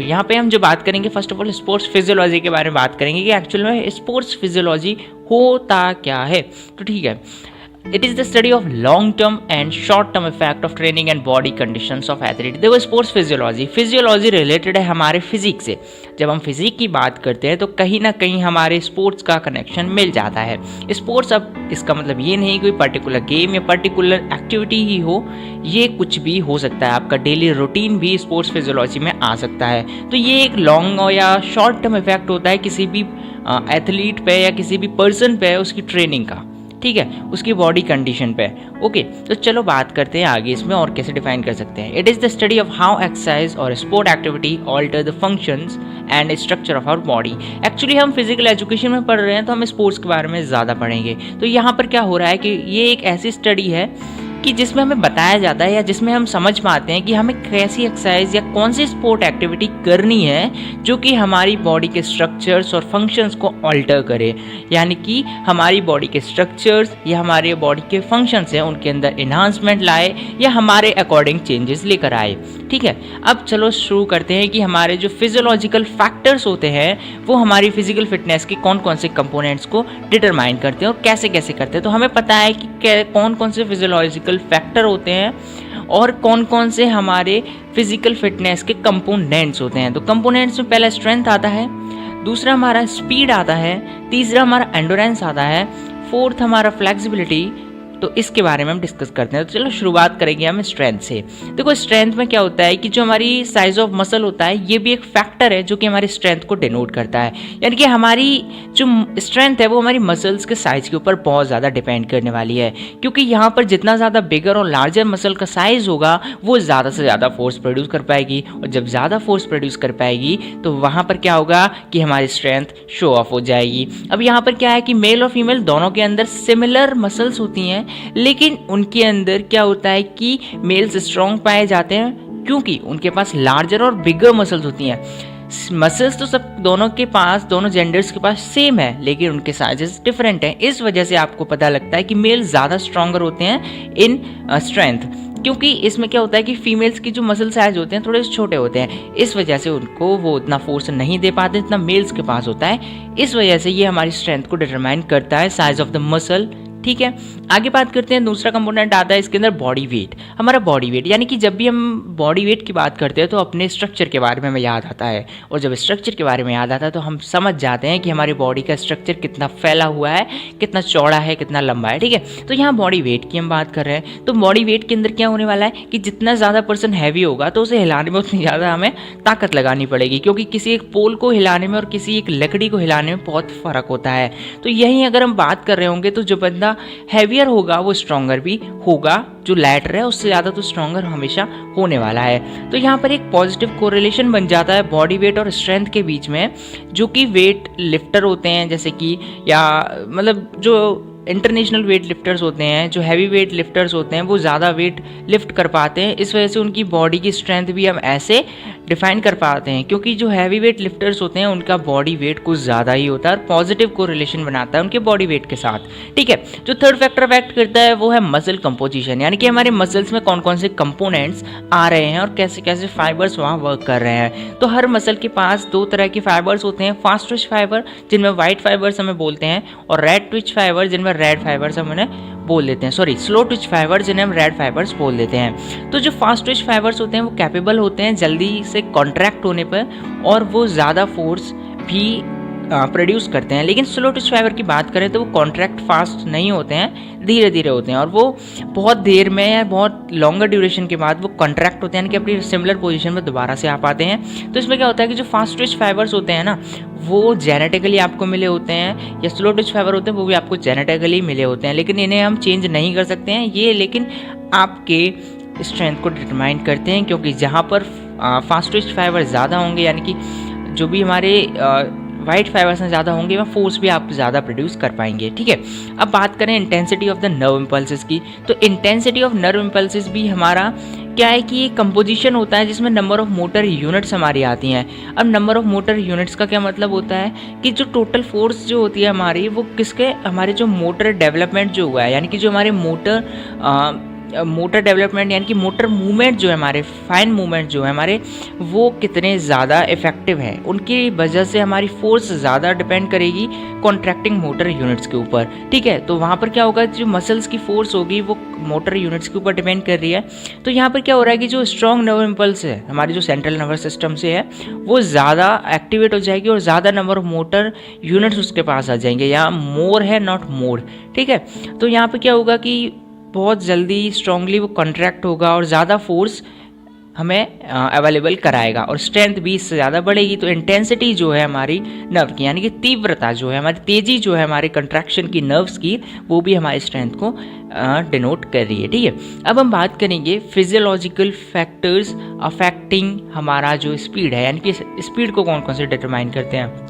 यहाँ पे हम जो बात करेंगे first of all sports physiology के बारे में बात करेंगे कि एक्चुअल में स्पोर्ट्स फिजियोलॉजी होता क्या है। तो ठीक है, it is the study of long term and short term effect of training and body conditions of athlete. देखो स्पोर्ट्स फिजियोलॉजी रिलेटेड है हमारे फिजिक्स से। जब हम फिजिक की बात करते हैं तो कहीं ना कहीं हमारे स्पोर्ट्स का कनेक्शन मिल जाता है। स्पोर्ट्स, अब इसका मतलब ये नहीं कोई पर्टिकुलर गेम या पर्टिकुलर एक्टिविटी ही हो, ये कुछ भी हो सकता है। आपका डेली रूटीन भी स्पोर्ट्स फिजियोलॉजी में आ सकता है। तो ये एक लॉन्ग या शॉर्ट टर्म इफेक्ट होता है किसी भी एथलीट पे या किसी भी पर्सन पे उसकी ट्रेनिंग का, ठीक है, उसकी बॉडी कंडीशन पे। ओके, तो चलो बात करते हैं आगे इसमें और कैसे डिफाइन कर सकते हैं। It is the study of how exercise और sport activity alter the functions and structure of our body. Actually हम फिजिकल एजुकेशन में पढ़ रहे हैं तो हम स्पोर्ट्स के बारे में ज़्यादा पढ़ेंगे। तो यहाँ पर क्या हो रहा है कि ये एक ऐसी स्टडी है कि जिसमें हमें बताया जाता है या जिसमें हम समझ पाते हैं कि हमें कैसी एक्सरसाइज या कौन सी स्पोर्ट एक्टिविटी करनी है जो कि हमारी बॉडी के स्ट्रक्चर्स और फंक्शंस को ऑल्टर करे, यानी कि हमारी बॉडी के स्ट्रक्चर्स या हमारे बॉडी के फंक्शंस हैं उनके अंदर इन्हांसमेंट लाए या हमारे अकॉर्डिंग चेंजेस लेकर आए। ठीक है, अब चलो शुरू करते हैं कि हमारे जो फिजियोलॉजिकल फैक्टर्स होते हैं वो हमारी फिजिकल फिटनेस के कौन कौन से कंपोनेंट्स को डिटरमाइन करते हैं और कैसे कैसे करते हैं। तो हमें पता है कि कौन कौन से फिजियोलॉजिकल फैक्टर होते हैं और कौन कौन से हमारे फिजिकल फिटनेस के कंपोनेंट्स होते हैं। तो कंपोनेंट्स में पहला स्ट्रेंथ आता है, दूसरा हमारा स्पीड आता है, तीसरा हमारा एंडोरेंस आता है, फोर्थ हमारा फ्लेक्सिबिलिटी। तो इसके बारे में हम डिस्कस करते हैं। तो चलो शुरुआत करेंगे हम स्ट्रेंथ से। देखो स्ट्रेंथ में क्या होता है कि जो हमारी साइज ऑफ मसल होता है ये भी एक फैक्टर है जो कि हमारी स्ट्रेंथ को डिनोट करता है। यानी कि हमारी जो स्ट्रेंथ है वो हमारी मसल्स के साइज के ऊपर बहुत ज़्यादा डिपेंड करने वाली है, क्योंकि यहाँ पर जितना ज़्यादा बिगर और लार्जर मसल का साइज होगा वो ज़्यादा से ज़्यादा फोर्स प्रोड्यूस कर पाएगी, और जब ज़्यादा फोर्स प्रोड्यूस कर पाएगी तो वहाँ पर क्या होगा कि हमारी स्ट्रेंथ शो ऑफ हो जाएगी। अब यहाँ पर क्या है कि मेल और फीमेल दोनों के अंदर सिमिलर मसल्स होती हैं, लेकिन उनके अंदर क्या होता है कि मेल्स स्ट्रॉन्ग पाए जाते हैं क्योंकि उनके पास लार्जर और बिगर मसल्स होती हैं। मसल्स तो सब दोनों के पास, दोनों जेंडर्स के पास सेम है, लेकिन उनके साइजेस डिफरेंट हैं। इस वजह से आपको पता लगता है कि मेल ज़्यादा स्ट्रॉन्गर होते हैं इन स्ट्रेंथ, क्योंकि इसमें क्या होता है कि फीमेल्स की जो मसल साइज होते हैं थोड़े छोटे होते हैं, इस वजह से उनको वो उतना फोर्स नहीं दे पाते जितना मेल्स के पास होता है। इस वजह से ये हमारी स्ट्रेंथ को डिटरमाइन करता है, साइज ऑफ द मसल। ठीक है, आगे बात करते हैं। दूसरा कंपोनेंट आता है इसके अंदर बॉडी वेट। हमारा बॉडी वेट, यानी कि जब भी हम बॉडी वेट की बात करते हैं तो अपने स्ट्रक्चर के बारे में हमें याद आता है, और जब स्ट्रक्चर के बारे में याद आता है तो हम समझ जाते हैं कि हमारी बॉडी का स्ट्रक्चर कितना फैला हुआ है, कितना चौड़ा है, कितना लंबा है। ठीक है, तो यहाँ बॉडी वेट की हम बात कर रहे हैं। तो बॉडी वेट के अंदर क्या होने वाला है कि जितना ज़्यादा पर्सन हैवी होगा तो उसे हिलाने में उतनी ज़्यादा हमें ताकत लगानी पड़ेगी, क्योंकि किसी एक पोल को हिलाने में और किसी एक लकड़ी को हिलाने में बहुत फ़र्क होता है। तो यही अगर हम बात कर रहे होंगे तो जो बंदा हैवियर होगा वो स्ट्रॉन्गर भी होगा, जो लाइटर है उससे ज़्यादा तो स्ट्रॉन्गर हमेशा होने वाला है। तो यहाँ पर एक पॉजिटिव कोरिलेशन बन जाता है बॉडी वेट और स्ट्रेंथ के बीच में, जो कि वेट लिफ्टर होते हैं जैसे कि, या मतलब जो इंटरनेशनल वेट लिफ्टर्स होते हैं, जो हैवी वेट लिफ्टर्स होते हैं वो ज़्यादा वेट लिफ्ट कर पाते हैं। इस वजह से उनकी बॉडी की स्ट्रेंथ भी हम ऐसे डिफाइन कर पाते हैं, क्योंकि जो हैवी वेट लिफ्टर्स होते हैं उनका बॉडी वेट कुछ ज़्यादा ही होता है और पॉजिटिव को रिलेशन बनाता है उनके बॉडी वेट के साथ। ठीक है, जो थर्ड फैक्टर अफेक्ट करता है वो है मसल कंपोजिशन, यानी कि हमारे मसल्स में कौन कौन से कंपोनेंट्स आ रहे हैं और कैसे कैसे फाइबर्स वहाँ वर्क कर रहे हैं। तो हर मसल के पास दो तरह के फाइबर्स होते हैं, फास्ट ट्विच फाइबर जिनमें वाइट फाइबर्स हमें बोलते हैं, और रेड ट्विच फाइबर जिनमें रेड फाइबर्स हम उन्हें बोल देते हैं, सॉरी स्लो ट्विच फाइबर्स जिन्हें हम रेड फाइबर्स बोल देते हैं। तो जो फास्ट ट्विच फाइबर्स होते हैं वो कैपेबल होते हैं जल्दी से कॉन्ट्रैक्ट होने पर, और वो ज़्यादा फोर्स भी प्रोड्यूस करते हैं। लेकिन स्लो ट्विच फाइबर की बात करें तो वो कॉन्ट्रैक्ट फास्ट नहीं होते हैं, धीरे धीरे होते हैं, और वो बहुत देर में या बहुत लॉन्गर ड्यूरेशन के बाद वो कॉन्ट्रैक्ट होते हैं, यानी कि अपनी सिमिलर पोजीशन में दोबारा से आ पाते हैं। तो इसमें क्या होता है कि जो फास्ट ट्विच फाइबर्स होते हैं ना वो जेनेटिकली आपको मिले होते हैं, या स्लो ट्विच फाइबर होते हैं वो भी आपको जेनेटिकली मिले होते हैं, लेकिन इन्हें हम चेंज नहीं कर सकते हैं ये, लेकिन आपके स्ट्रेंथ को डिटरमाइन करते हैं, क्योंकि जहाँ पर फास्ट ट्विच फाइबर ज़्यादा होंगे, यानी कि जो भी हमारे वाइट फाइबर्स में ज़्यादा होंगे वह फोर्स भी आप ज़्यादा प्रोड्यूस कर पाएंगे। ठीक है, अब बात करें intensity of the nerve impulses की। तो इंटेंसिटी ऑफ नर्व इम्पल्सेस भी हमारा क्या है कि ये कंपोजिशन होता है जिसमें नंबर ऑफ मोटर यूनिट्स हमारी आती हैं। अब नंबर ऑफ मोटर यूनिट्स का क्या मतलब होता है कि जो टोटल फोर्स जो होती है हमारी, वो किसके, हमारे जो मोटर डेवलपमेंट जो हुआ है, यानी कि जो हमारे मोटर मोटर डेवलपमेंट यानी कि मोटर मूवमेंट जो है हमारे, फाइन मूवमेंट जो है हमारे, वो कितने ज़्यादा इफेक्टिव है, उनकी वजह से हमारी फोर्स ज़्यादा डिपेंड करेगी कॉन्ट्रैक्टिंग मोटर यूनिट्स के ऊपर। ठीक है, तो वहाँ पर क्या होगा, जो मसल्स की फोर्स होगी वो मोटर यूनिट्स के ऊपर डिपेंड कर रही है। तो यहाँ पर क्या हो रहा है कि जो स्ट्रॉन्ग नर्व इम्पल्स है हमारी जो सेंट्रल नर्वस सिस्टम से है वो ज़्यादा एक्टिवेट हो जाएगी और ज़्यादा नंबर ऑफ मोटर यूनिट्स उसके पास आ जाएंगे। यहाँ मोर है, नॉट मोर। ठीक है, तो यहाँ पे क्या होगा कि बहुत जल्दी स्ट्रांगली वो कॉन्ट्रैक्ट होगा और ज़्यादा फोर्स हमें अवेलेबल कराएगा और स्ट्रेंथ भी इससे ज़्यादा बढ़ेगी। तो इंटेंसिटी जो है हमारी नर्व की, यानी कि तीव्रता जो है हमारी, तेज़ी जो है हमारे कंट्रैक्शन की नर्व्स की, वो भी हमारी स्ट्रेंथ को डिनोट कर रही है। ठीक है, अब हम बात करेंगे फिजियोलॉजिकल फैक्टर्स अफेक्टिंग हमारा जो स्पीड है, यानी कि स्पीड को कौन कौन से डिटरमाइन करते हैं।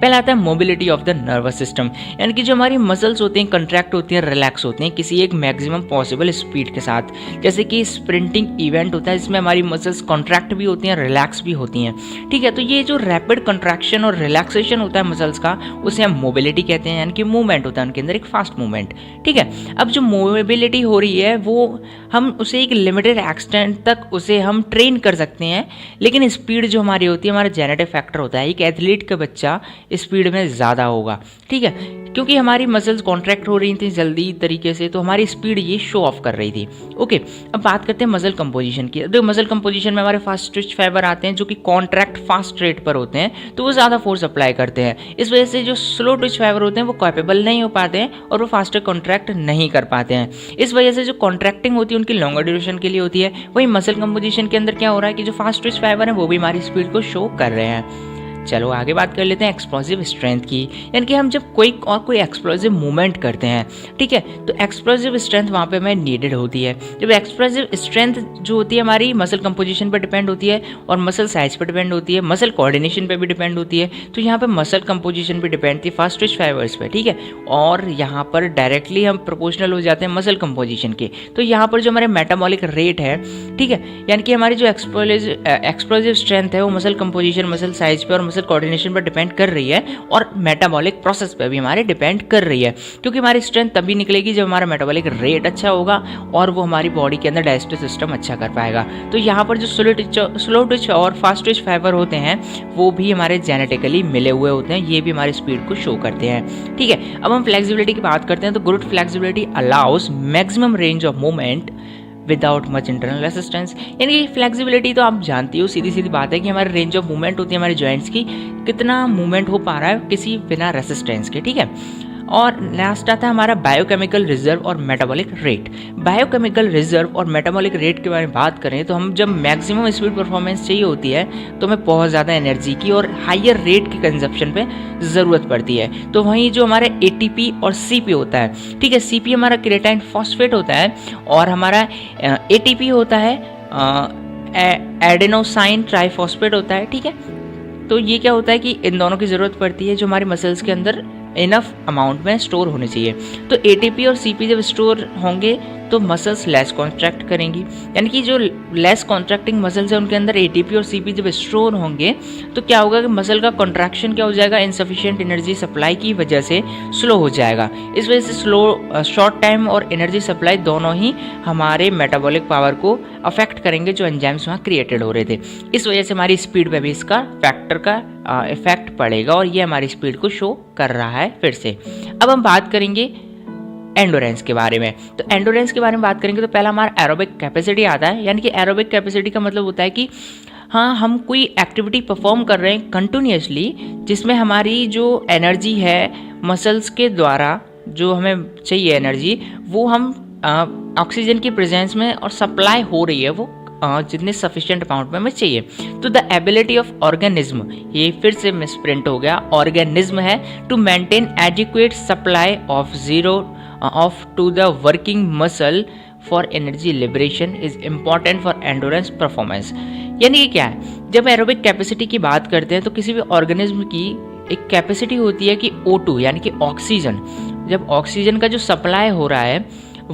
पहला आता है mobility of the nervous system, यानी कि जो हमारी मसल्स होती हैं कंट्रैक्ट होती हैं, रिलैक्स होती हैं किसी एक मैक्सिमम पॉसिबल स्पीड के साथ। जैसे कि स्प्रिंटिंग इवेंट होता है, इसमें हमारी मसल्स कॉन्ट्रैक्ट भी होती हैं, रिलैक्स भी होती हैं। ठीक है, तो ये जो रैपिड कंट्रैक्शन और रिलैक्सेशन होता है मसल्स का, उसे हम मोबिलिटी कहते हैं, यानी कि मूवमेंट होता है उनके अंदर, एक फास्ट मूवमेंट। ठीक है, अब जो मोबिलिटी हो रही है वो हम उसे एक लिमिटेड एक्सटेंट तक उसे हम ट्रेन कर सकते हैं, लेकिन स्पीड जो हमारी होती है, हमारा जेनेटिक फैक्टर होता है। एक एथलीट का बच्चा स्पीड में ज़्यादा होगा। ठीक है, क्योंकि हमारी मसल्स कॉन्ट्रैक्ट हो रही थी जल्दी तरीके से, तो हमारी स्पीड ये शो ऑफ कर रही थी। ओके, अब बात करते हैं मसल कंपोजिशन की। तो मसल कंपोजिशन में हमारे फास्ट ट्विच फाइबर आते हैं जो कि कॉन्ट्रैक्ट फास्ट रेट पर होते हैं, तो वो ज़्यादा फोर्स अप्लाई करते हैं। इस वजह से जो स्लो ट्विच फाइबर होते हैं वो कैपेबल नहीं हो पाते हैं और वो फास्टर कॉन्ट्रैक्ट नहीं कर पाते हैं। इस वजह से जो कॉन्ट्रैक्टिंग होती है उनकी लॉन्गर ड्यूरेशन के लिए होती है। वही मसल कंपोजिशन के अंदर क्या हो रहा है कि जो फास्ट ट्विच फाइबर है वो भी हमारी स्पीड को शो कर रहे हैं। चलो आगे बात कर लेते हैं एक्सप्लोसिव स्ट्रेंथ की, यानी कि हम जब कोई एक्सप्लोसिव मूवमेंट करते हैं, ठीक है, तो एक्सप्लोसिव स्ट्रेंथ वहाँ पे हमें नीडेड होती है। जब एक्सप्लोसिव स्ट्रेंथ जो होती है हमारी मसल कंपोजिशन पर डिपेंड होती है और मसल साइज पर डिपेंड होती है, मसल कोऑर्डिनेशन पे भी डिपेंड होती है। तो यहाँ पे मसल कंपोजिशन पे डिपेंड थी फास्ट ट्विच फाइबर्स पे। ठीक है, और यहाँ पर डायरेक्टली हम प्रोपोर्शनल हो जाते हैं मसल कंपोजिशन के। तो यहाँ पर जो हमारे मेटाबॉलिक रेट है, ठीक है, यानी कि हमारी जो एक्सप्लोसिव स्ट्रेंथ है वो मसल कंपोजिशन, मसल साइज पे और कोऑर्डिनेशन पर डिपेंड कर रही है और मेटाबॉलिक प्रोसेस पे भी हमारे डिपेंड कर रही है, क्योंकि हमारी स्ट्रेंथ तभी निकलेगी जब हमारा मेटाबॉलिक रेट अच्छा होगा और वो हमारी बॉडी के अंदर डाइजेस्टिव सिस्टम अच्छा कर पाएगा। तो यहाँ पर जो स्लो ट्विच और फास्ट ट्विच फाइबर होते हैं वो भी हमारे जेनेटिकली मिले हुए होते हैं, ये भी हमारी स्पीड को शो करते हैं। ठीक है, अब हम फ्लेक्सिबिलिटी की बात करते हैं। तो good flexibility allow us maximum range of movement without much internal resistance, यानी कि फ्लेक्सिबिलिटी तो आप जानती हो, सीधी सीधी बात है कि हमारे रेंज ऑफ मूवमेंट होती है हमारे जॉइंट्स की, कितना मूवमेंट हो पा रहा है किसी बिना रेसिस्टेंस के। ठीक है, और लास्ट आता है हमारा बायोकेमिकल रिजर्व और मेटाबॉलिक रेट। बायोकेमिकल रिजर्व और मेटाबॉलिक रेट के बारे में बात करें तो हम जब मैक्सिमम स्पीड परफॉर्मेंस चाहिए होती है तो हमें बहुत ज़्यादा एनर्जी की और हायर रेट की कंजप्शन पे ज़रूरत पड़ती है। तो वहीं जो हमारे ATP और CP होता है, ठीक है, CP हमारा क्रिएटाइन फॉस्फेट होता है और हमारा ATP होता है एडेनोसाइन ट्राइफॉस्फेट होता है। ठीक है, तो ये क्या होता है कि इन दोनों की ज़रूरत पड़ती है जो हमारे मसल्स के अंदर इनफ अमाउंट में स्टोर होने चाहिए। तो ATP और CP जब स्टोर होंगे तो मसल्स लेस कॉन्ट्रैक्ट करेंगी, यानी कि जो लेस कॉन्ट्रैक्टिंग मसल्स हैं उनके अंदर ATP और CP जब स्टोर होंगे तो क्या होगा कि मसल का कॉन्ट्रैक्शन क्या हो जाएगा, इनसफिशिएंट एनर्जी सप्लाई की वजह से स्लो हो जाएगा। इस वजह से शॉर्ट टाइम और एनर्जी सप्लाई दोनों ही हमारे मेटाबॉलिक पावर को अफेक्ट करेंगे जो एंजाइम्स वहाँ क्रिएटेड हो रहे थे। इस वजह से हमारी स्पीड पे भी इसका फैक्टर का इफेक्ट पड़ेगा और ये हमारी स्पीड को शो कर रहा है। फिर से अब हम बात करेंगे एंडोरेंस के बारे में। तो एंडोरेंस के बारे में बात करेंगे तो पहला हमारा एरोबिक कैपेसिटी आता है, यानी कि एरोबिक कैपेसिटी का मतलब होता है कि हाँ हम कोई एक्टिविटी परफॉर्म कर रहे हैं कंटिन्यूसली जिसमें हमारी जो एनर्जी है मसल्स के द्वारा जो हमें चाहिए एनर्जी वो हम ऑक्सीजन की प्रेजेंस में और सप्लाई हो रही है वो जितने सफिशिएंट अमाउंट में हमें चाहिए। तो द एबिलिटी ऑफ ऑर्गेनिज्म, ये फिर से मिसप्रिंट हो गया, ऑर्गेनिज्म है, to maintain adequate supply of to the working muscle for energy liberation is important for endurance performance. यानी कि क्या है, जब एरोबिक कैपेसिटी की बात करते हैं तो किसी भी ऑर्गेनिज्म की एक कैपेसिटी होती है कि O2 यानी कि ऑक्सीजन, जब ऑक्सीजन का जो सप्लाई हो रहा है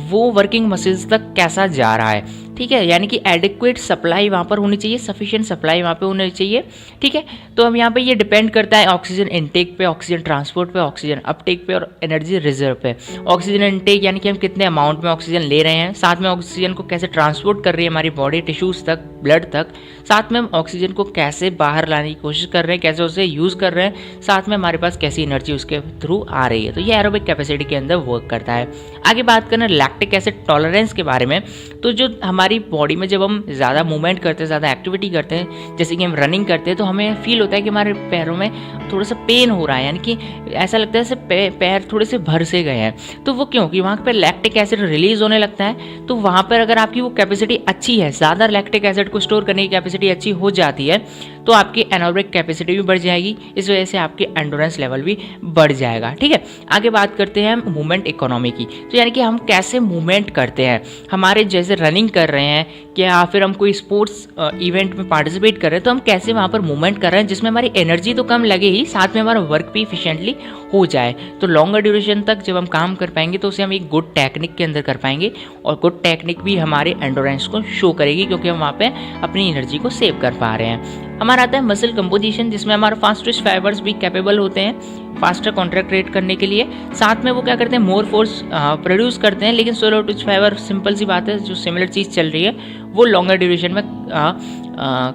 वो वर्किंग मसल्स तक कैसा जा रहा है। ठीक है, यानी कि एडिक्वेट सप्लाई वहाँ पर होनी चाहिए, सफिशिएंट सप्लाई वहाँ पे होनी चाहिए। ठीक है, तो हम यहाँ पे ये डिपेंड करता है ऑक्सीजन इनटेक पे, ऑक्सीजन ट्रांसपोर्ट पे, ऑक्सीजन अपटेक पे और एनर्जी रिजर्व पे। ऑक्सीजन इनटेक यानी कि हम कितने अमाउंट में ऑक्सीजन ले रहे हैं, साथ में ऑक्सीजन को कैसे ट्रांसपोर्ट कर रही है हमारी बॉडी टिश्यूज़ तक, ब्लड तक, साथ में हम ऑक्सीजन को कैसे बाहर लाने की कोशिश कर रहे हैं, कैसे उसे यूज़ कर रहे हैं, साथ में हमारे पास कैसी एनर्जी उसके थ्रू आ रही है। तो ये एरोबिक कैपेसिटी के अंदर वर्क करता है। आगे बात करें लैक्टिक एसिड टॉलरेंस के बारे में, तो जो हमारी बॉडी में जब हम ज़्यादा मूवमेंट करते हैं, ज़्यादा एक्टिविटी करते हैं, जैसे कि हम रनिंग करते हैं, तो हमें फील होता है कि हमारे पैरों में थोड़ा सा पेन हो रहा है, यानी कि ऐसा लगता है जैसे पैर थोड़े से भर से गए हैं। तो वो क्यों? कि वहाँ पर लैक्टिक एसिड रिलीज होने लगता है। तो वहाँ पर अगर आपकी वो कैपेसिटी अच्छी है, ज़्यादा लैक्टिक एसिड को स्टोर करने की कैपेसिटी अच्छी हो जाती है, तो आपकी एनारोबिक कैपेसिटी भी बढ़ जाएगी, इस वजह से आपकी एंडोरेंस लेवल भी बढ़ जाएगा। ठीक है, आगे बात करते हैं हम मूवमेंट इकोनॉमी की। तो यानी कि हम कैसे मूवमेंट करते हैं, हमारे जैसे रनिंग कर रहे हैं या फिर हम कोई स्पोर्ट्स इवेंट में पार्टिसिपेट कर रहे हैं, तो हम कैसे वहाँ पर मूवमेंट कर रहे हैं जिसमें हमारी एनर्जी तो कम लगे ही, साथ में हमारा वर्क भी इफिशिएंटली हो जाए। तो लॉन्गर ड्यूरेशन तक जब हम काम कर पाएंगे तो उसे हम एक गुड टेक्निक के अंदर कर पाएंगे, और गुड टेक्निक भी हमारे एंडोरेंस को शो करेगी, क्योंकि हम वहाँ पे अपनी एनर्जी को सेव कर पा रहे हैं। हमारा आता है मसल कंपोजिशन, जिसमें हमारे फास्टेस्ट फाइबर्स भी कैपेबल होते हैं फास्टर कॉन्ट्रैक्ट रेट करने के लिए। साथ में वो क्या करते हैं, मोर फोर्स प्रोड्यूस करते हैं। लेकिन स्लो ट्विच फाइबर, सिंपल सी बात है, जो सिमिलर चीज़ चल रही है वो लॉन्गर ड्यूरेशन में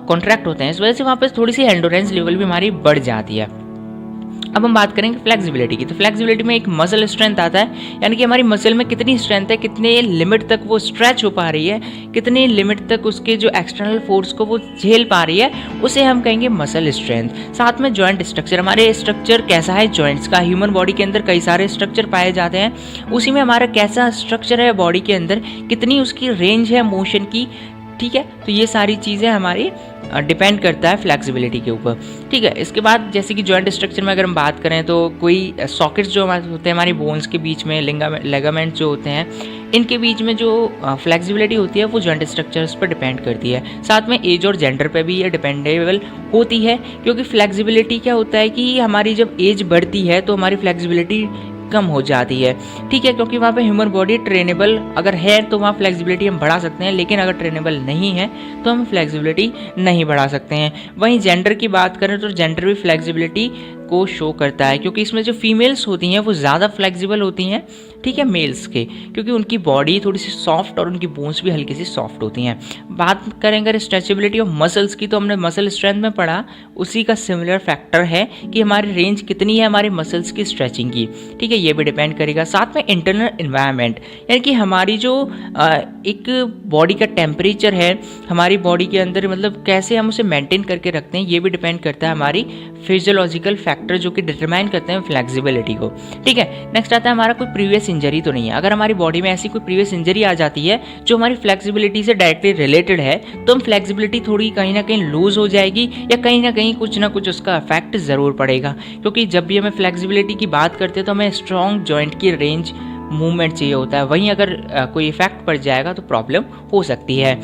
कॉन्ट्रैक्ट होते हैं। इस वजह से वहाँ पर थोड़ी सी एंडोरेंस लेवल भी हमारी बढ़ जाती है। अब हम बात करेंगे फ्लेक्सिबिलिटी की। तो फ्लेक्सिबिलिटी में एक मसल स्ट्रेंथ आता है, यानी कि हमारी मसल में कितनी स्ट्रेंथ है, कितने लिमिट तक वो स्ट्रेच हो पा रही है, कितनी लिमिट तक उसके जो एक्सटर्नल फोर्स को वो झेल पा रही है, उसे हम कहेंगे मसल स्ट्रेंथ। साथ में जॉइंट स्ट्रक्चर, हमारे स्ट्रक्चर कैसा है जॉइंट्स का। ह्यूमन बॉडी के अंदर कई सारे स्ट्रक्चर पाए जाते हैं, उसी में हमारा कैसा स्ट्रक्चर है बॉडी के अंदर, कितनी उसकी रेंज है मोशन की। ठीक है, तो ये सारी चीज़ें हमारी डिपेंड करता है फ्लेक्सिबिलिटी के ऊपर। ठीक है, इसके बाद जैसे कि जॉइंट स्ट्रक्चर में अगर हम बात करें, तो कोई सॉकेट्स जो हमारे होते हैं हमारी बोन्स के बीच में, लेगामेंट जो होते हैं, इनके बीच में जो फ्लेक्सिबिलिटी होती है वो जॉइंट स्ट्रक्चर्स पर डिपेंड करती है। साथ में एज और जेंडर पे भी ये डिपेंडेबल होती है, क्योंकि फ्लेक्सिबिलिटी क्या होता है कि हमारी जब एज बढ़ती है तो हमारी फ्लेक्सिबिलिटी कम हो जाती है। ठीक है, क्योंकि वहाँ पे ह्यूमन बॉडी ट्रेनेबल अगर है तो वहाँ फ्लेक्सिबिलिटी हम बढ़ा सकते हैं, लेकिन अगर ट्रेनेबल नहीं है तो हम फ्लेक्सिबिलिटी नहीं बढ़ा सकते हैं। वहीं जेंडर की बात करें तो जेंडर भी फ्लेक्सिबिलिटी को शो करता है, क्योंकि इसमें जो फीमेल्स होती हैं वो ज़्यादा फ्लेक्सिबल होती हैं, ठीक है, मेल्स के, क्योंकि उनकी बॉडी थोड़ी सी सॉफ्ट और उनकी बोन्स भी हल्की सी सॉफ्ट होती हैं। बात करें अगर स्ट्रेचेबिलिटी ऑफ मसल्स की, तो हमने मसल स्ट्रेंथ में पढ़ा, उसी का सिमिलर फैक्टर है कि हमारी रेंज कितनी है हमारे मसल्स की स्ट्रेचिंग की। ठीक है, ये भी डिपेंड करेगा। साथ में इंटरनल इन्वायरमेंट, यानी कि हमारी जो एक बॉडी का टेम्परेचर है हमारी बॉडी के अंदर, मतलब कैसे हम उसे मेंटेन करके रखते हैं, ये भी डिपेंड करता है हमारी फिजियोलॉजिकल फैक्टर जो कि डिटरमाइन करते हैं फ्लेक्सिबिलिटी को। ठीक है, नेक्स्ट आता है हमारा कोई प्रीवियस इंजरी तो नहीं है। अगर हमारी बॉडी में ऐसी कोई प्रीवियस इंजरी आ जाती है जो हमारी फ्लेक्सिबिलिटी से डायरेक्टली रिलेटेड है, तो हम फ्लेक्सिबिलिटी थोड़ी कहीं ना कहीं लूज हो जाएगी, या कहीं ना कुछ उसका इफेक्ट ज़रूर पड़ेगा। क्योंकि जब भी हमें फ्लेक्सिबिलिटी की बात करते हैं तो हमें स्ट्रॉन्ग जॉइंट की रेंज मूवमेंट चाहिए होता है, वहीं अगर कोई इफेक्ट पड़ जाएगा तो प्रॉब्लम हो सकती है।